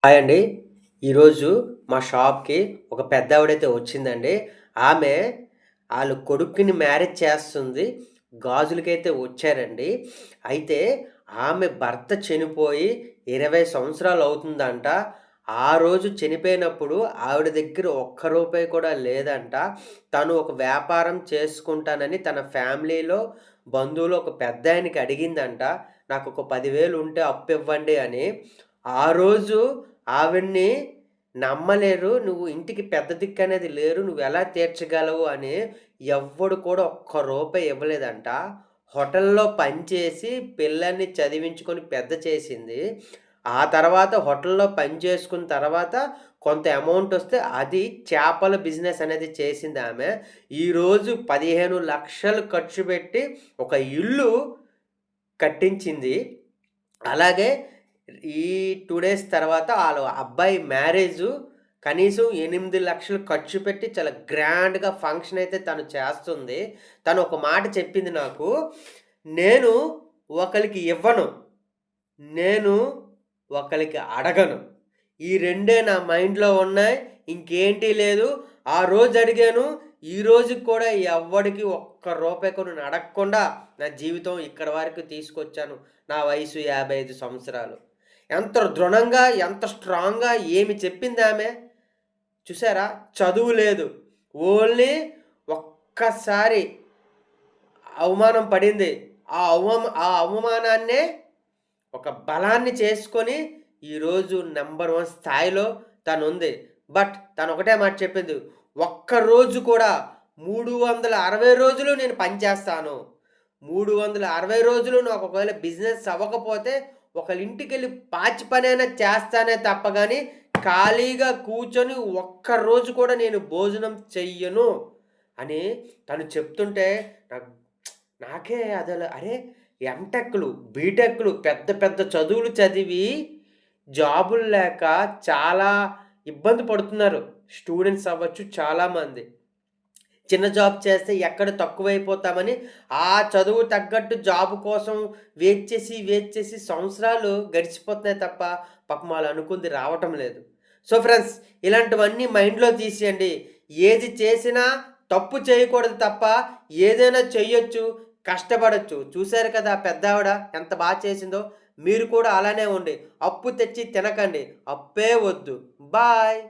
Hi అండి. ఈరోజు మా షాప్‌కి ఒక పెద్దావిడైతే వచ్చిందండి. ఆమె ఆళ్ళ కొడుకుని మ్యారేజ్ చేస్తుంది. గాజులకైతే వచ్చారండి. అయితే ఆమె భర్త చనిపోయి 20 సంవత్సరాలవుతుందంట. ఆ రోజు చనిపోయినప్పుడు ఆవిడ దగ్గర ఒక్క రూపాయి కూడా లేదంట. తను ఒక వ్యాపారం చేసుకుంటానని తన ఫ్యామిలీలో బంధువులు ఒక పెద్దాయనకి అడిగిందంట. నాకొక 10,000 ఉంటే అప్పివ్వండి అని. ఆ రోజు ఆవిడని నమ్మలేరు. నువ్వు ఇంటికి పెద్ద దిక్కనేది లేరు. నువ్వెలా తీర్చగలవు అని ఎవ్వడు కూడా ఒక్క రూపాయి ఇవ్వలేదంట. హోటల్‌లో పనిచేసి పిల్లల్ని చదివించుకొని పెద్ద చేసింది. ఆ తర్వాత హోటల్‌లో పని చేసుకున్న తర్వాత కొంత అమౌంటొస్తే అది చేపల బిజినెస్ అనేది చేసిందామె. ఈరోజు 15,00,000 ఖర్చు పెట్టి ఒక ఇల్లు కట్టించింది. అలాగే ఈ 2 డేస్ తర్వాత ఆళ్ళ అబ్బాయి మ్యారేజు కనీసం 8,00,000 ఖర్చు పెట్టి చాలా గ్రాండ్‌గా ఫంక్షన్ అయితే తను చేస్తుంది. తను ఒక మాట చెప్పింది నాకు. "నేను ఒకళ్ళకి ఇవ్వను. నేను ఒకళ్ళకి అడగను. ఈ రెండే నా మైండ్‌లో ఉన్నాయి. ఇంకేంటి లేదు. ఆ రోజు అడిగాను. ఈ రోజుకి కూడా ఎవ్వడికి ఒక్క రూపాయి కూడా నేను అడగకుండా నా జీవితం ఇక్కడి వరకు తీసుకొచ్చాను. నా వయసు 55 సంవత్సరాలు." ఎంత దృఢంగా, ఎంత స్ట్రాంగ్‌గా ఏమి చెప్పిందామె. చూసారా? చదువు లేదు. ఓన్లీ ఒక్కసారి అవమానం పడింది. ఆ అవమానాన్నే ఒక బలాన్ని చేసుకొని ఈరోజు నంబర్ 1 స్థాయిలో తనుంది. బట్ తనొకటే మాట చెప్పింది. ఒక్కరోజు కూడా 360 రోజులు నేను పని చేస్తాను. 360 రోజులు నాకు ఒకవేళ బిజినెస్ అవ్వకపోతే ఒకళ్ళింటికెళ్ళి పాచి పనైనా చేస్తానే తప్ప గాని, ఖాళీగా కూర్చొని ఒక్కరోజు కూడా నేను భోజనం చెయ్యను అని తను చెప్తుంటే నాకు నాకే అదల అరే! ఎంటెక్‌లు, బీటెక్‌లు పెద్ద పెద్ద చదువులు చదివి జాబులు లేక చాలా ఇబ్బంది పడుతున్నారు. స్టూడెంట్స్ అవ్వచ్చు చాలామంది. చిన్న జాబ్ చేస్తే ఎక్కడ తక్కువైపోతామని ఆ చదువు తగ్గట్టు జాబ్ కోసం వెయిట్ చేసి సంవత్సరాలు గడిచిపోతున్నాయి తప్ప పాపం ఆళ్ళనుకుంది రావటం లేదు. సో, ఫ్రెండ్స్ ఇలాంటివన్నీ మైండ్‌లో తీసేయండి. ఏది చేసినా తప్పు చేయకూడదు తప్ప ఏదైనా చెయ్యొచ్చు, కష్టపడొచ్చు. చూసారు కదా! ఆ పెద్దావిడ ఎంత చేసిందో. మీరు కూడా అలానే ఉండి అప్పు తెచ్చి తినకండి. అప్పే వద్దు. బాయ్.